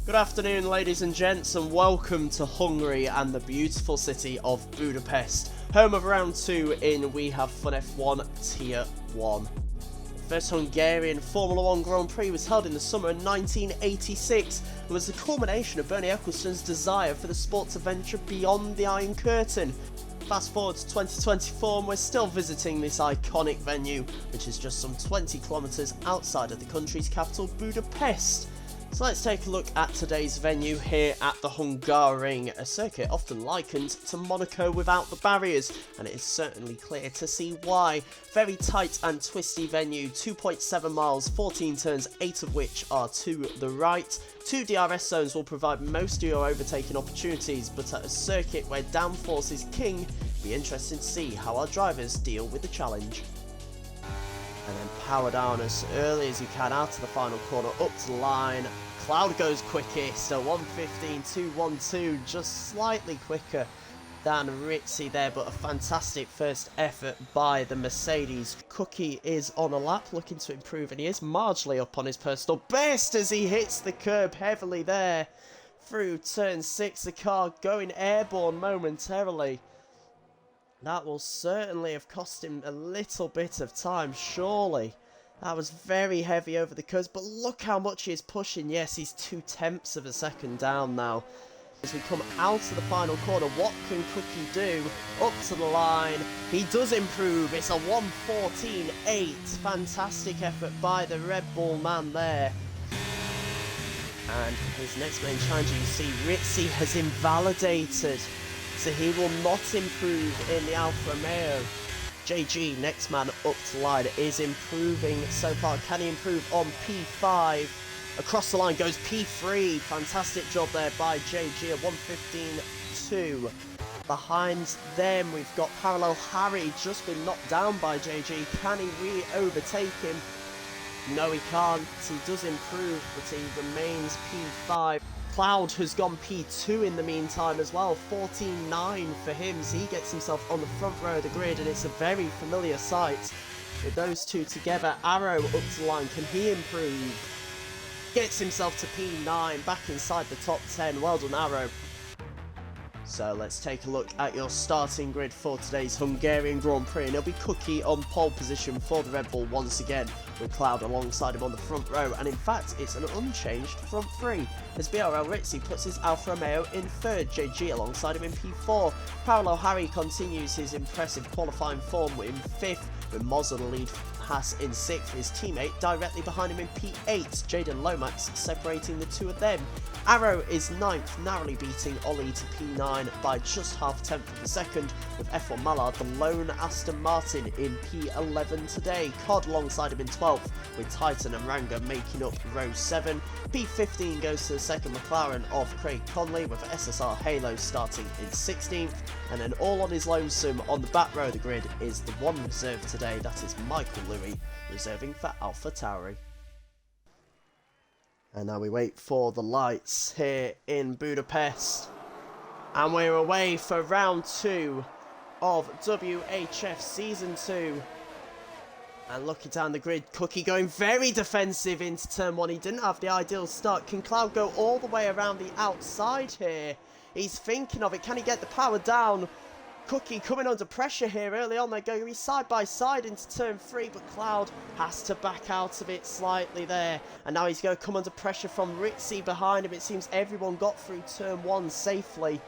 Good afternoon, ladies and gents, and welcome to Hungary and the beautiful city of Budapest, home of round 2 in We Have Fun F1 Tier 1. The first Hungarian Formula 1 Grand Prix was held in the summer of 1986 and was the culmination of Bernie Ecclestone's desire for the sport to venture beyond the Iron Curtain. Fast forward to 2024 and we're still visiting this iconic venue, which is just some 20 kilometres outside of the country's capital, Budapest. So let's take a look at today's venue here at the Hungaroring, a circuit often likened to Monaco without the barriers, and it is certainly clear to see why. Very tight and twisty venue, 2.7 miles, 14 turns, 8 of which are to the right. 2 DRS zones will provide most of your overtaking opportunities, but at a circuit where downforce is king, it'll be interesting to see how our drivers deal with the challenge. And then power down as early as you can out of the final corner, up to the line. Cloud goes quickest, a 1:15.212, just slightly quicker than Ritzy there, but a fantastic first effort by the Mercedes. Cookie is on a lap, looking to improve, and he is marginally up on his personal best as he hits the curb heavily there. Through turn 6, the car going airborne momentarily. That will certainly have cost him a little bit of time, surely. That was very heavy over the curves, but look how much he is pushing. Yes, he's 0.2 of a second down now. As we come out of the final corner, what can Cookie do? Up to the line. He does improve. It's a 1:14.8. Fantastic effort by the Red Bull man there. And his next main challenger, you see, Ritzy has invalidated. So he will not improve in the Alfa Romeo. JG, next man up to line, is improving so far. Can he improve on P5? Across the line goes P3. Fantastic job there by JG, a 1:15.2. Behind them, we've got Parallel Harry, just been knocked down by JG. Can he really overtake him? No, he can't. He does improve, but he remains P5. Cloud has gone P2 in the meantime as well, 14.9 for him, so he gets himself on the front row of the grid, and it's a very familiar sight with those two together. Arrow up to the line, can he improve? Gets himself to P9, back inside the top 10, well done Arrow. So let's take a look at your starting grid for today's Hungarian Grand Prix, and it'll be Cookie on pole position for the Red Bull once again, with Cloud alongside him on the front row, and in fact it's an unchanged front three, as BRL Ritzy puts his Alfa Romeo in third, JG alongside him in P4, Parallel Harry continues his impressive qualifying form in fifth, with Mozza the lead Haas in 6th, his teammate directly behind him in P8, Jaden Lomax separating the two of them. Arrow is 9th, narrowly beating Ollie to P9 by just half a tenth of a second, with F1 Mallard, the lone Aston Martin, in P11 today. Cod alongside him in 12th, with Titan and Ranga making up row 7. P15 goes to the second McLaren of Craig Conley, with SSR Halo starting in 16th, and then all on his lonesome on the back row of the grid is the one reserve today, that is Michael Louis, reserving for AlphaTauri. And now we wait for the lights here in Budapest. And we're away for round 2 of WHF Season 2. And looking down the grid, Cookie going very defensive into turn 1. He didn't have the ideal start. Can Cloud go all the way around the outside here? He's thinking of it. Can he get the power down? Cookie coming under pressure here early on. They're going side by side into turn 3, but Cloud has to back out of it slightly there. And now he's going to come under pressure from Ritzy behind him. It seems everyone got through turn 1 safely.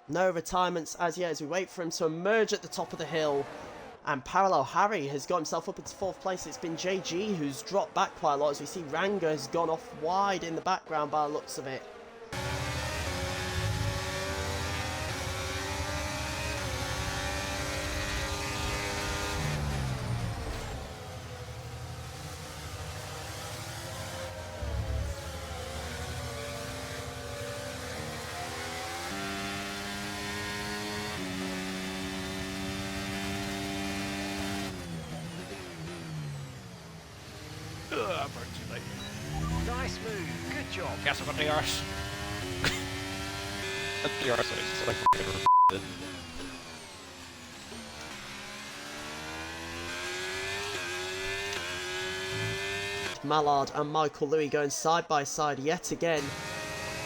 No retirements as yet as we wait for him to emerge at the top of the hill. And Parallel Harry has got himself up into 4th place. It's been JG who's dropped back quite a lot, as we see Ranga has gone off wide in the background by the looks of it. Nice move, good job. Guess I got the arse. The arse is like Mallard and Michael Louis going side by side yet again.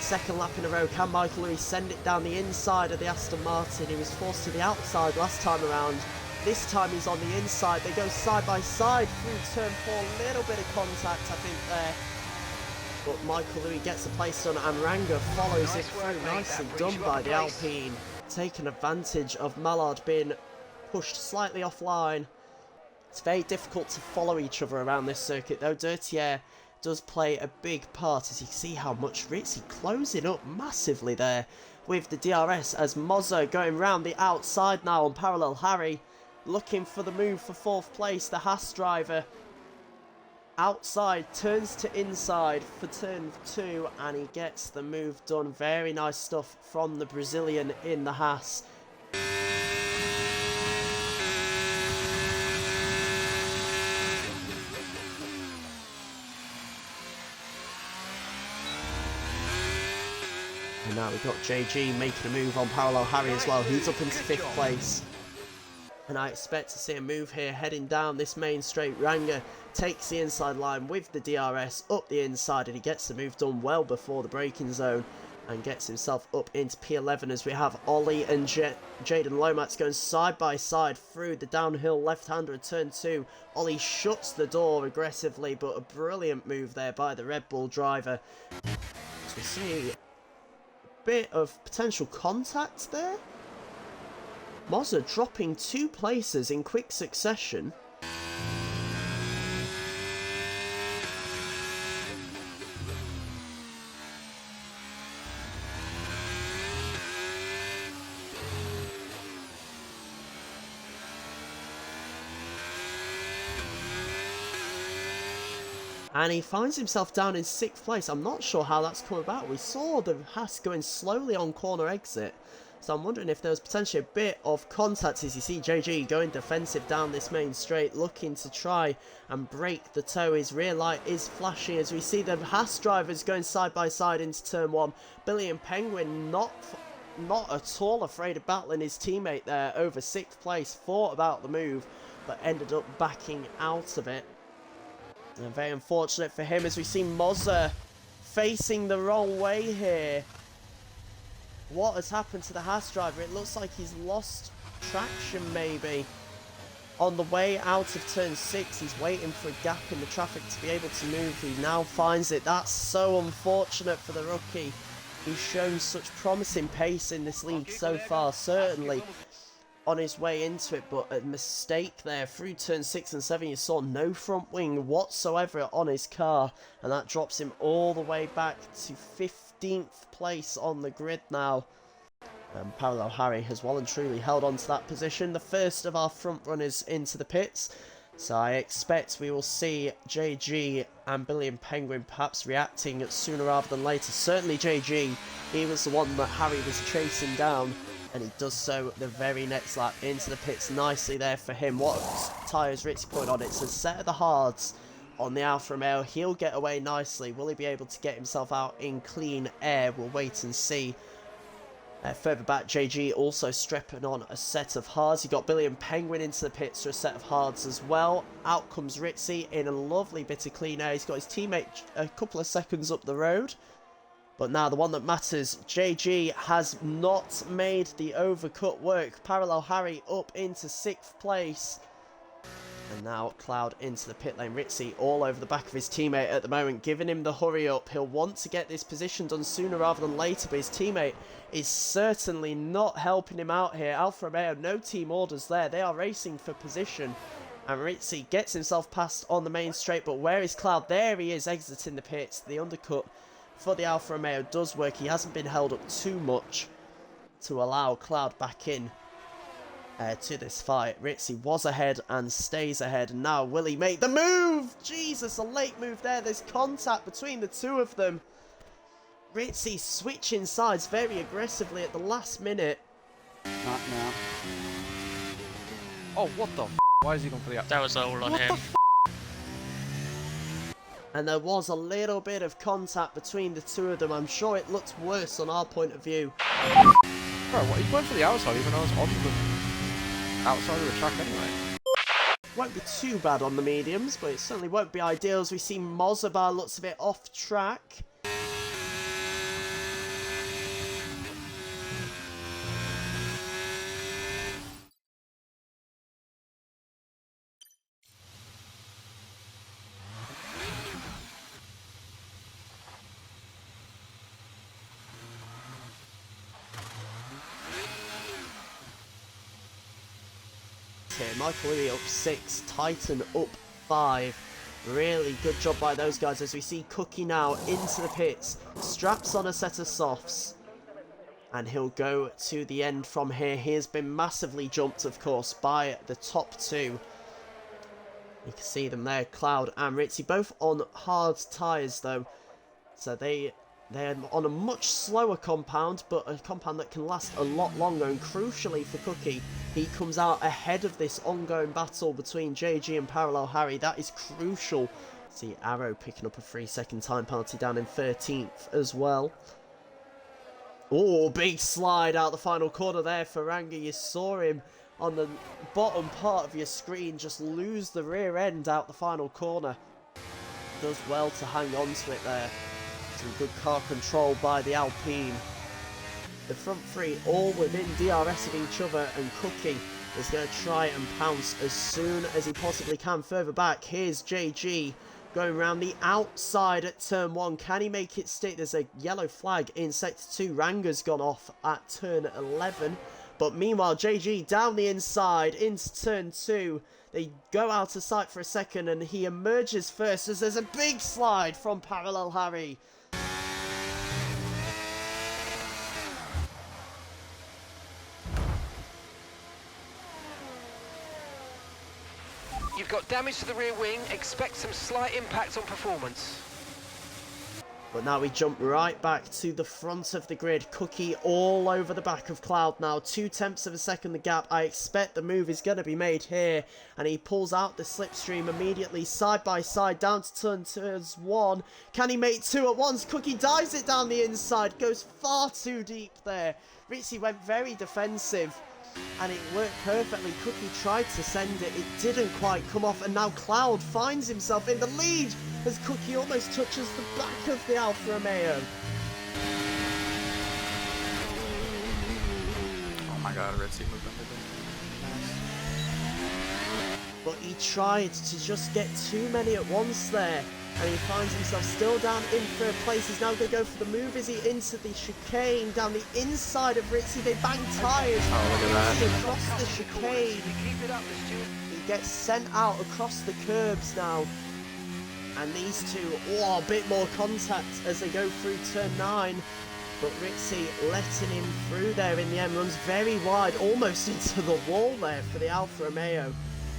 second lap in a row. Can Michael Lewis send it down the inside of the Aston Martin? He was forced to the outside last time around. This time he's on the inside. They go side by side through turn 4. A little bit of contact, I think, there. But Michael Lewis gets a place on, and Ranga follows it through. Nicely done by the Alpine. Taking advantage of Mallard being pushed slightly offline. It's very difficult to follow each other around this circuit, though. Dirty Air does play a big part, as you see how much Ritzy closing up massively there with the DRS, as Mozza going round the outside now on Parallel Harry, looking for the move for 4th place. The Haas driver outside turns to inside for turn 2, and he gets the move done. Very nice stuff from the Brazilian in the Haas. And now we've got JG making a move on Parallel Harry as well. He's up into 5th place. And I expect to see a move here heading down this main straight. Ranga takes the inside line with the DRS up the inside, and he gets the move done well before the braking zone and gets himself up into P11, as we have Ollie and Jaden Lomax going side by side through the downhill left-hander at turn 2. Ollie shuts the door aggressively, but a brilliant move there by the Red Bull driver. As we see a bit of potential contact there. Mozza dropping 2 places in quick succession. And he finds himself down in 6th place. I'm not sure how that's come about. We saw the Haas going slowly on corner exit. So I'm wondering if there was potentially a bit of contact, as you see JG going defensive down this main straight, looking to try and break the toe. His rear light is flashing as we see the Haas drivers going side by side into turn 1. Billy and Penguin not at all afraid of battling his teammate there over 6th place. Thought about the move, but ended up backing out of it. And very unfortunate for him, as we see Mozza facing the wrong way here. What has happened to the Haas driver? It looks like he's lost traction maybe. On the way out of turn 6, he's waiting for a gap in the traffic to be able to move. He now finds it. That's so unfortunate for the rookie. He's shown such promising pace in this league so far, certainly on his way into it, but a mistake there through turn 6 and 7. You saw no front wing whatsoever on his car, and that drops him all the way back to 15th place on the grid now. And Parallel Harry has well and truly held on to that position, the first of our front runners into the pits. So I expect we will see JG and Billy and Penguin perhaps reacting sooner rather than later. Certainly JG, he was the one that Harry was chasing down, and he does so the very next lap into the pits nicely there for him. What tyres Ritzy put on? It's a set of the hards on the Alfa Romeo. He'll get away nicely. Will he be able to get himself out in clean air? We'll wait and see. Further back, JG also strapping on a set of hards. He got Billy and Penguin into the pits for a set of hards as well. Out comes Ritzy in a lovely bit of clean air. He's got his teammate a couple of seconds up the road. But now the one that matters, JG has not made the overcut work. Parallel Harry up into 6th place. And now Cloud into the pit lane. Ritzy all over the back of his teammate at the moment, giving him the hurry up. He'll want to get this position done sooner rather than later, but his teammate is certainly not helping him out here. Alfa Romeo, no team orders there. They are racing for position. And Ritzy gets himself past on the main straight, but where is Cloud? There he is, exiting the pits. The undercut for the Alfa Romeo does work. He hasn't been held up too much to allow Cloud back in to this fight. Ritzy was ahead and stays ahead. And now will he make the move? Jesus, a late move there. There's contact between the two of them. Ritzy switching sides very aggressively at the last minute. Not now. Oh, what the f***? Why is he going for the... That was all on him. And there was a little bit of contact between the two of them. I'm sure it looked worse on our point of view. Bro, what? He went for the outside even though I was on the outside of the track anyway. Won't be too bad on the mediums, but it certainly won't be ideal as we see Mozza by looks of it off track. here. Michael Louis up 6, Titan up 5. Really good job by those guys as we see Cookie now into the pits. Straps on a set of softs. And he'll go to the end from here. He has been massively jumped, of course, by the top 2. You can see them there, Cloud and Ritzy, both on hard tyres though. So they're on a much slower compound, but a compound that can last a lot longer. And crucially for Cookie, he comes out ahead of this ongoing battle between JG and Parallel Harry. That is crucial. See Arrow picking up a 3-second time penalty down in 13th as well. Oh, big slide out the final corner there for Ranga. You saw him on the bottom part of your screen just lose the rear end out the final corner. Does well to hang on to it there. Some good car control by the Alpine. The front three all within DRS of each other, and Cookie is going to try and pounce as soon as he possibly can. Further back, here's JG going around the outside at turn 1. Can he make it stick? There's a yellow flag in sector 2. Ranga's gone off at turn 11. But meanwhile, JG down the inside into turn 2. They go out of sight for a second and he emerges first as there's a big slide from Parallel Harry. You've got damage to the rear wing. Expect some slight impact on performance. But now we jump right back to the front of the grid. Cookie all over the back of Cloud now. 0.2 of a second the gap. I expect the move is going to be made here. And he pulls out the slipstream immediately side by side down to turns 1. Can he make 2 at once? Cookie dives it down the inside. Goes far too deep there. Ritzy went very defensive. And it worked perfectly. Cookie tried to send it. It didn't quite come off. And now Cloud finds himself in the lead as Cookie almost touches the back of the Alfa Romeo. Oh my god, Ritzy moved under there. But he tried to just get too many at once there. And he finds himself still down in 3rd place. He's now going to go for the move. Is he into the chicane down the inside of Ritzy? They bang tyres. Oh, look at that. Across the chicane. Keep it up, He gets sent out across the curbs now. And these two, oh, a bit more contact as they go through turn 9. But Ritzy letting him through there in the end. Runs very wide, almost into the wall there for the Alfa Romeo.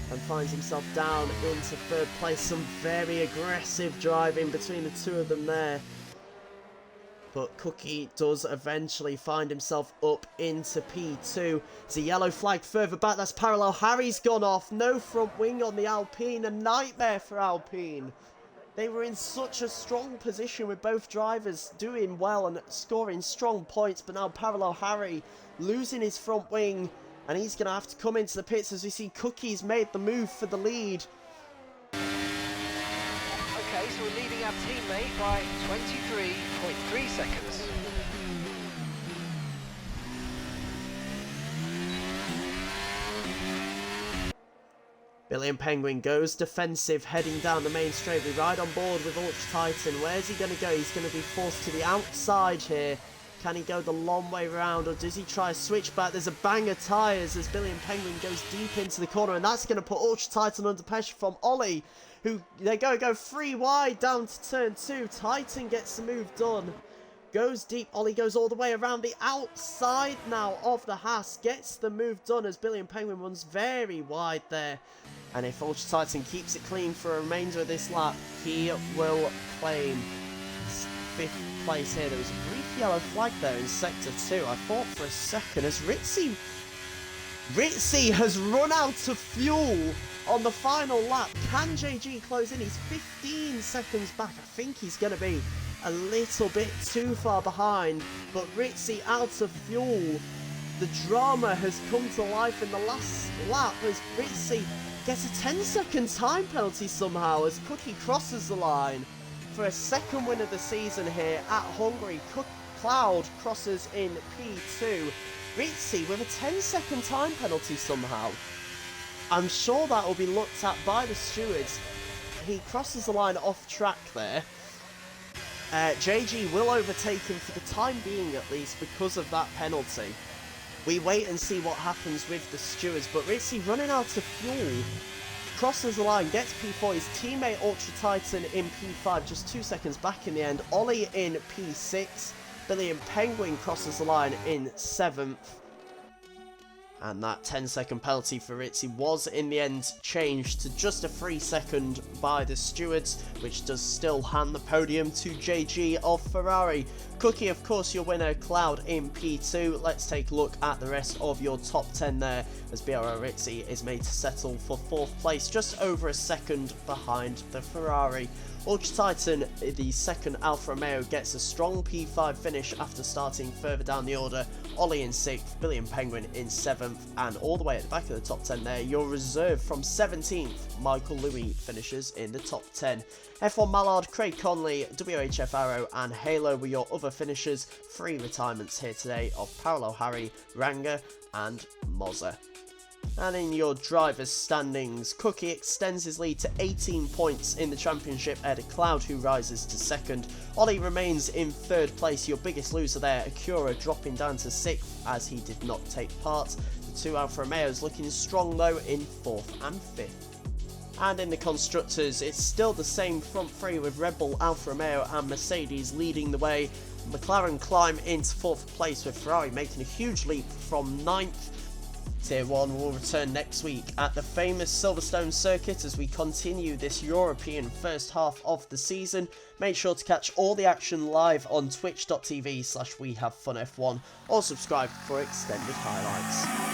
And finds himself down into 3rd place. Some very aggressive driving between the two of them there. But Cookie does eventually find himself up into P2. It's a yellow flag further back. That's Parallel Harry's gone off. No front wing on the Alpine. A nightmare for Alpine. They were in such a strong position with both drivers doing well and scoring strong points. But now Parallel Harry losing his front wing. And he's going to have to come into the pits as we see Cookie's made the move for the lead. Okay, so we're leading our teammate by 23.3 seconds. Billy and Penguin goes defensive, heading down the main straight. We ride on board with Ultra Titan. Where's he going to go? He's going to be forced to the outside here. Can he go the long way round, or does he try a switch back? There's a bang of tyres as Billy and Penguin goes deep into the corner, and that's going to put Ultra Titan under pressure from Ollie, who they're going to go 3 wide down to turn 2. Titan gets the move done. Goes deep. Ollie goes all the way around the outside now of the Haas. Gets the move done as Billy and Penguin runs very wide there. And if Ultra Titan keeps it clean for a remainder of this lap, he will claim 5th place here. There was a brief yellow flag there in sector 2. I thought for a second as Ritzy has run out of fuel on the final lap. Can JG close in? He's 15 seconds back. I think he's going to be a little bit too far behind, but Ritzy out of fuel. The drama has come to life in the last lap as Ritzy gets a 10-second time penalty somehow as Cookie crosses the line for a 2nd win of the season here at Hungary. Cloud crosses in P2. Ritzy with a 10-second time penalty somehow. I'm sure that will be looked at by the stewards. He crosses the line off track there. JG will overtake him for the time being at least because of that penalty. We wait and see what happens with the stewards, but Rizzi running out of fuel. Crosses the line, gets P4, his teammate Ultra Titan in P5, just 2 seconds back in the end. Ollie in P6, Billy and Penguin crosses the line in 7th. And that 10-second penalty for Rizzi was in the end changed to just a 3-second by the stewards, which does still hand the podium to JG of Ferrari. Cookie, of course, your winner, Cloud in P2. Let's take a look at the rest of your top 10 there, as BRO Rizzi is made to settle for 4th place, just over a second behind the Ferrari. Ultra Titan, the second Alfa Romeo, gets a strong P5 finish after starting further down the order. Ollie in 6th, Billy and Penguin in 7th, and all the way at the back of the top 10 there, your reserve from 17th, Michael Louis, finishes in the top 10. F1 Mallard, Craig Conley, WHF Arrow, and Halo were your other finishers. 3 retirements here today of Parallel Harry, Ranga, and Mozza. And in your drivers' standings, Cookie extends his lead to 18 points in the championship ahead of Cloud, who rises to 2nd. Ollie remains in 3rd place, your biggest loser there, Acura dropping down to 6th as he did not take part. The 2 Alfa Romeos looking strong though in 4th and 5th. And in the constructors, it's still the same front three with Red Bull, Alfa Romeo and Mercedes leading the way. McLaren climb into 4th place with Ferrari making a huge leap from 9th. Tier 1 will return next week at the famous Silverstone circuit as we continue this European first half of the season. Make sure to catch all the action live on twitch.tv/WeHaveFunF1 or subscribe for extended highlights.